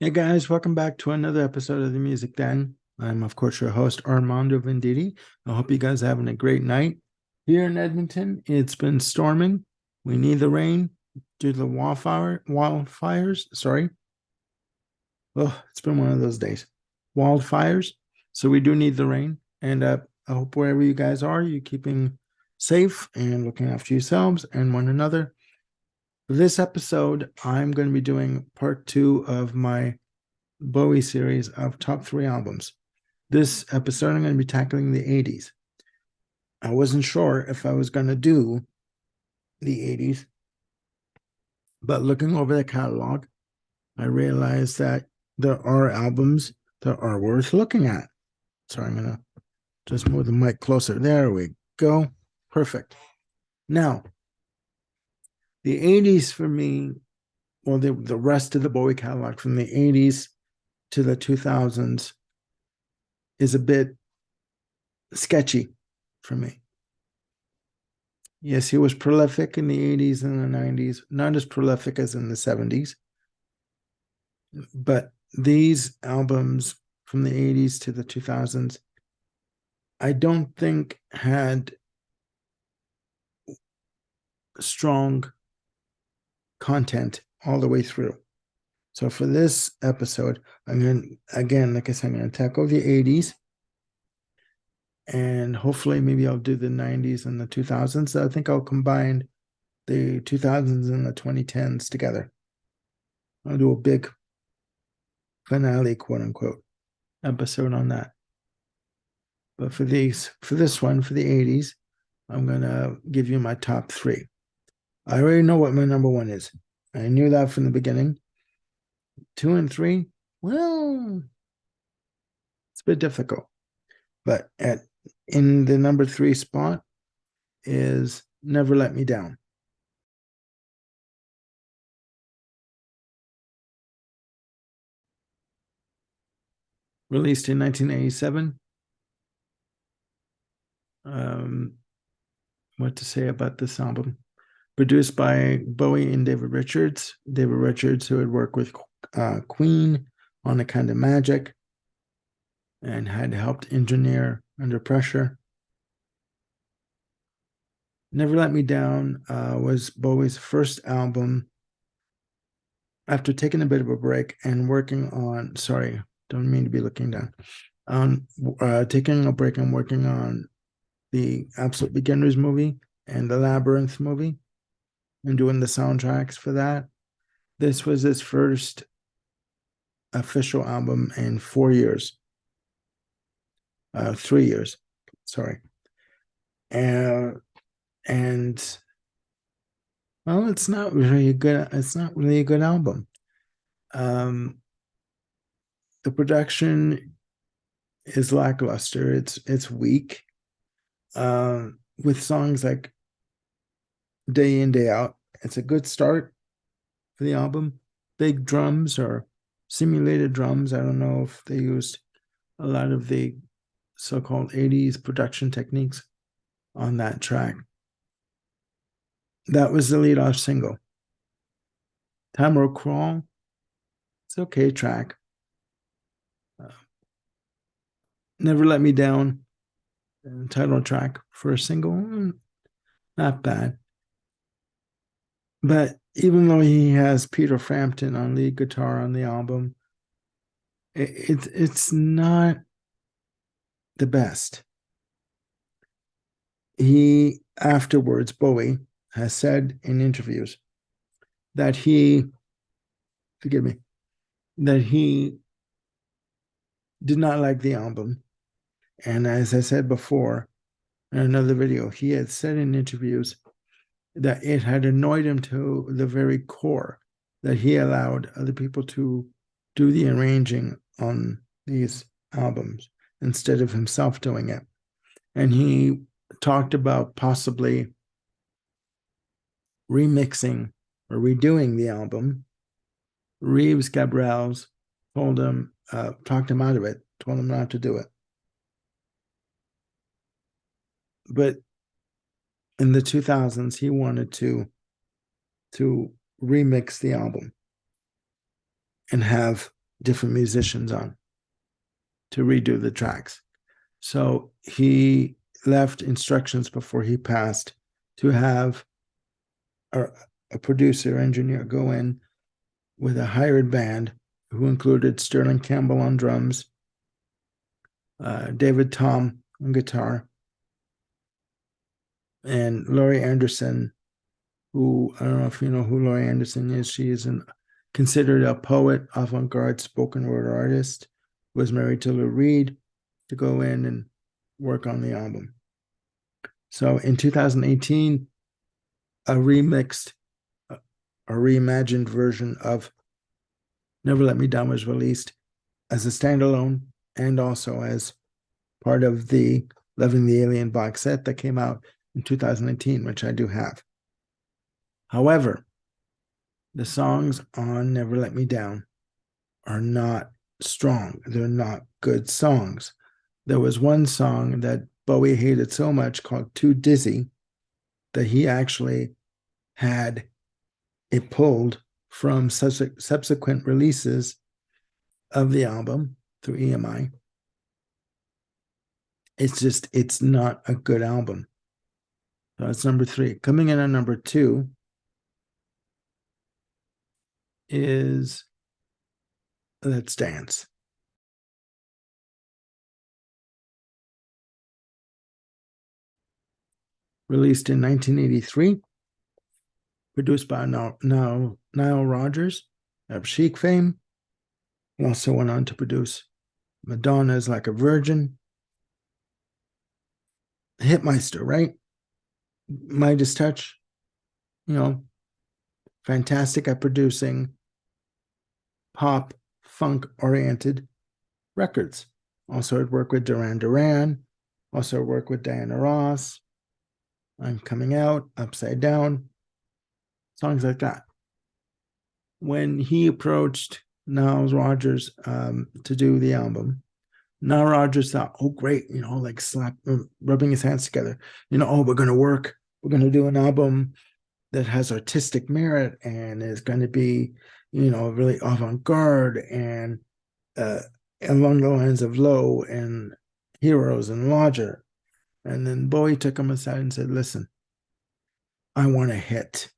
Hey guys, welcome back to another episode of the Music Den. I'm, of course, your host, Armando Venditti. I hope you guys are having a great night. Here in Edmonton, it's been storming. We need the rain due to the wildfires. Sorry. Oh, it's been one of those days. Wildfires. So we do need the rain. And I hope wherever you guys are, you're keeping safe and looking after yourselves and one another. For this episode, I'm going to be doing part two of my Bowie series of top three albums. This episode, I'm going to be tackling the 80s. I wasn't sure if I was going to do the 80s, but looking over the catalog, I realized that there are albums that are worth looking at. So I'm going to just move the mic closer. There we go. Perfect. Now, the 80s for me, well, the rest of the Bowie catalog from the 80s to the 2000s is a bit sketchy for me. Yes, he was prolific in the 80s and the 90s, not as prolific as in the 70s. But these albums from the 80s to the 2000s, I don't think had strong content all the way through. So for this episode, I'm going to, again, like I said, I'm going to tackle the 80s. And hopefully maybe I'll do the 90s and the 2000s. I think I'll combine the 2000s and the 2010s together. I'll do a big finale, quote unquote, episode on that. But for this one, for the 80s, I'm gonna give you my top three. I already know what my number one is. I knew that from the beginning. Two and three, well, it's a bit difficult. But in the number three spot is Never Let Me Down. Released in 1987. What to say about this album? Produced by Bowie and David Richards. David Richards, who had worked with Queen on A Kind of Magic and had helped engineer Under Pressure. Never Let Me Down was Bowie's first album after taking a bit of a break and working on, sorry, don't mean to be looking down, taking a break and working on the Absolute Beginners movie and the Labyrinth movie and doing the soundtracks for that. This was his first official album in 4 years. 3 years, sorry. And well, it's not really a good album. The production is lackluster. It's weak. With songs like Day In, Day Out, it's a good start for the album. Big drums or simulated drums. I don't know if they used a lot of the so-called 80s production techniques on that track. That was the lead-off single. Time Will Crawl, it's okay track. Never Let Me Down, title track for a single, not bad. But even though he has Peter Frampton on lead guitar on the album, it's not the best. He afterwards, Bowie, has said in interviews that he did not like the album. And as I said before in another video, he had said in interviews that it had annoyed him to the very core that he allowed other people to do the arranging on these albums instead of himself doing it. And he talked about possibly remixing or redoing the album. Reeves Gabrels told him, talked him out of it, told him not to do it. But in the 2000s, he wanted to remix the album and have different musicians on to redo the tracks. So he left instructions before he passed to have a producer engineer go in with a hired band who included Sterling Campbell on drums, David Tom on guitar, and Laurie Anderson, who I don't know if you know who Laurie Anderson is. She is considered a poet, avant-garde spoken word artist, was married to Lou Reed, to go in and work on the album. So in 2018, a remixed, a reimagined version of Never Let Me Down was released as a standalone and also as part of the Loving the Alien box set that came out in 2019, which I do have. However, the songs on Never Let Me Down are not strong. They're not good songs. There was one song that Bowie hated so much called Too Dizzy that he actually had it pulled from subsequent releases of the album through EMI. It's not a good album. So that's number 3. Coming in at number 2 is Let's Dance. Released in 1983, produced by Nile Rodgers of Chic fame. He also went on to produce Madonna's Like a Virgin. Hitmeister, right? Midas Touch, fantastic at producing pop, funk-oriented records. Also had worked with Duran Duran, also worked with Diana Ross, I'm Coming Out, Upside Down, songs like that. When he approached Nile Rodgers to do the album, Nile Rodgers thought, oh, great, like rubbing his hands together. We're going to do an album that has artistic merit and is going to be, really avant-garde and along the lines of Low and Heroes and Lodger. And then Bowie took him aside and said, listen, I want a hit.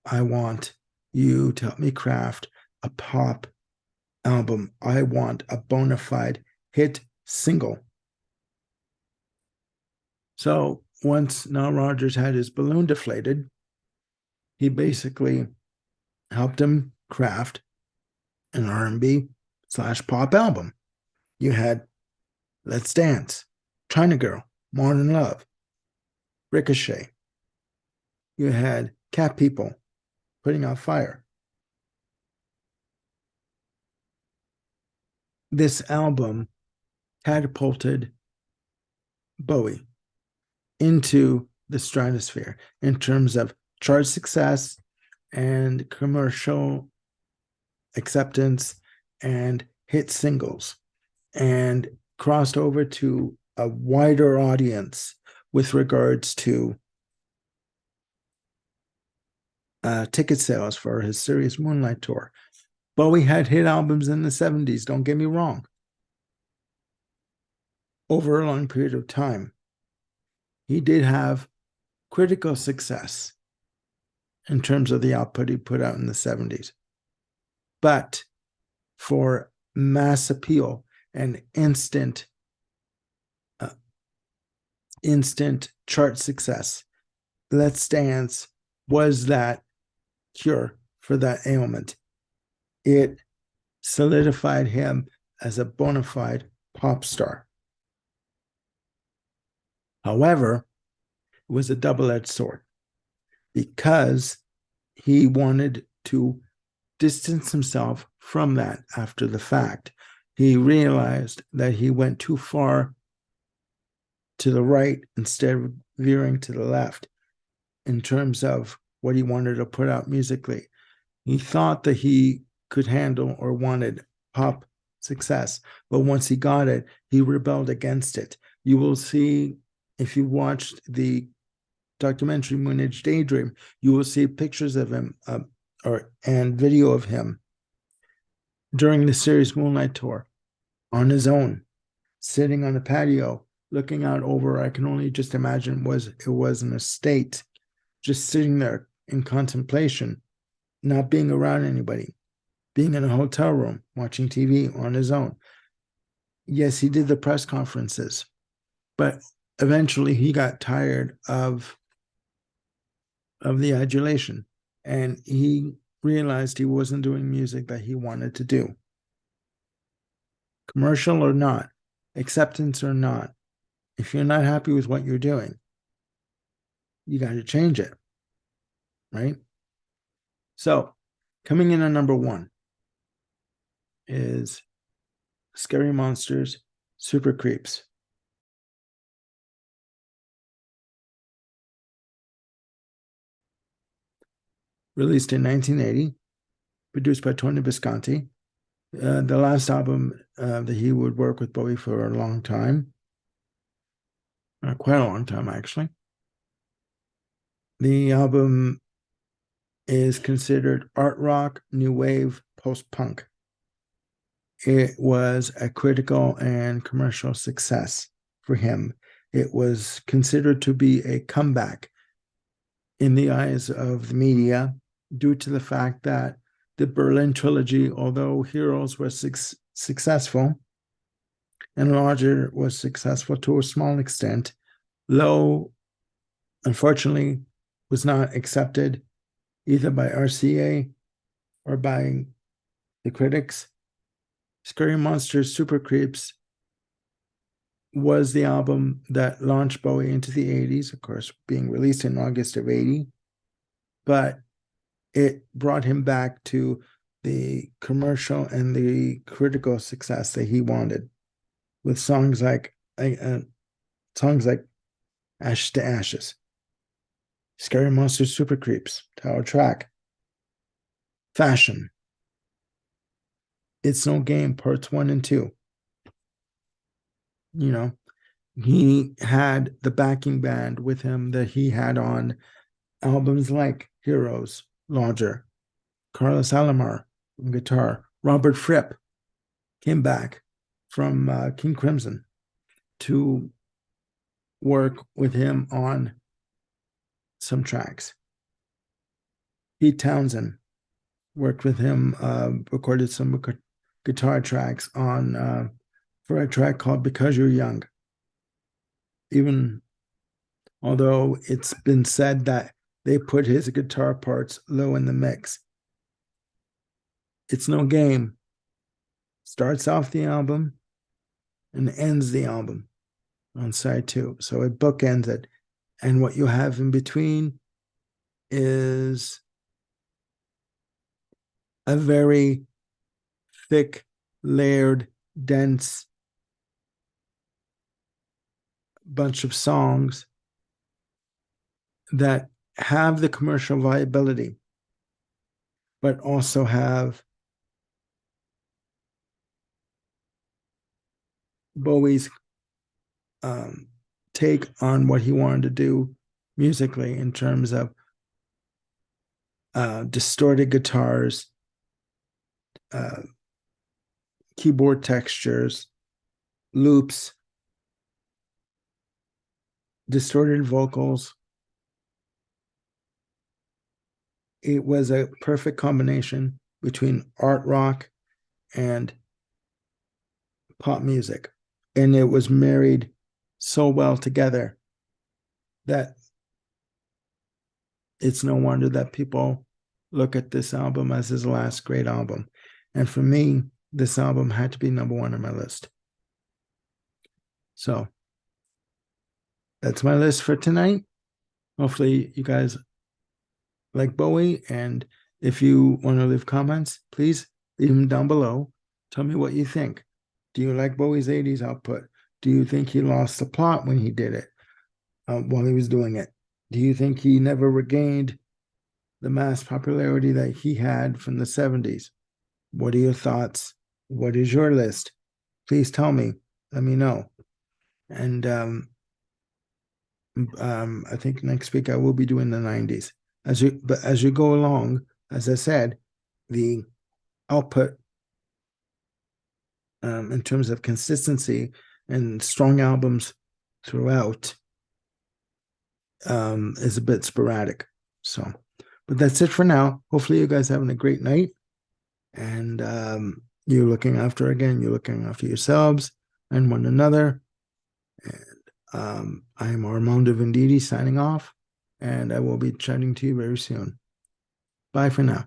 I want you to help me craft a pop album. I want a bona fide hit single. So once Nile Rodgers had his balloon deflated, he basically helped him craft an R&B/pop album. You had Let's Dance, China Girl, Modern Love, Ricochet. You had Cat People, Putting Out Fire. This album catapulted Bowie into the stratosphere in terms of chart success and commercial acceptance and hit singles, and crossed over to a wider audience with regards to ticket sales for his Serious Moonlight tour. Bowie had hit albums in the 70s, don't get me wrong. Over a long period of time, he did have critical success in terms of the output he put out in the 70s. But for mass appeal and instant chart success, Let's Dance was that cure for that ailment. It solidified him as a bona fide pop star. However, it was a double-edged sword because he wanted to distance himself from that after the fact. He realized that he went too far to the right instead of veering to the left in terms of what he wanted to put out musically. He thought that he could handle or wanted pop success, but once he got it, he rebelled against it. You will see, if you watched the documentary Moonage Daydream, you will see pictures of him and video of him during the series Moonlight Tour on his own, sitting on a patio, looking out over, I can only just imagine it was an estate, just sitting there in contemplation, not being around anybody, being in a hotel room, watching TV on his own. Yes, he did the press conferences, but eventually he got tired of the adulation, and he realized he wasn't doing music that he wanted to do. Commercial or not, acceptance or not, if you're not happy with what you're doing, you got to change it, right? So, coming in at number 1 is Scary Monsters, Super Creeps. Released in 1980, produced by Tony Visconti. The last album that he would work with Bowie for a long time, quite a long time actually. The album is considered art rock, new wave, post-punk. It was a critical and commercial success for him. It was considered to be a comeback in the eyes of the media due to the fact that the Berlin trilogy, although Heroes was successful and Larger was successful to a small extent, Low, unfortunately, was not accepted either by RCA or by the critics. Scary Monsters, Super Creeps was the album that launched Bowie into the 80s, of course, being released in August of 80. But it brought him back to the commercial and the critical success that he wanted, with songs like Ashes to Ashes, Scary Monsters, Super Creeps, title track, Fashion, It's No Game, parts 1 and 2. You know, he had the backing band with him that he had on albums like Heroes, Larger, Carlos Alomar on guitar, Robert Fripp came back from King Crimson to work with him on some tracks. Pete Townsend worked with him, recorded some guitar tracks on for a track called Because You're Young. Even although it's been said that they put his guitar parts low in the mix. It's No Game starts off the album and ends the album on side 2. So it bookends it. And what you have in between is a very thick, layered, dense bunch of songs that have the commercial viability, but also have Bowie's take on what he wanted to do musically in terms of distorted guitars, keyboard textures, loops, distorted vocals. It was a perfect combination between art rock and pop music. And it was married so well together that it's no wonder that people look at this album as his last great album. And for me, this album had to be number 1 on my list. So that's my list for tonight. Hopefully you guys like Bowie. And if you want to leave comments, please leave them down below. Tell me what you think. Do you like Bowie's 80s output? Do you think he lost the plot when he did it, while he was doing it? Do you think he never regained the mass popularity that he had from the 70s? What are your thoughts? What is your list? Please tell me. Let me know. And I think next week I will be doing the 90s. But as you go along, as I said, the output in terms of consistency and strong albums throughout is a bit sporadic. So, but that's it for now. Hopefully, you guys having a great night, and you're looking after yourselves and one another. And I am Armando Venditti signing off, and I will be chatting to you very soon. Bye for now.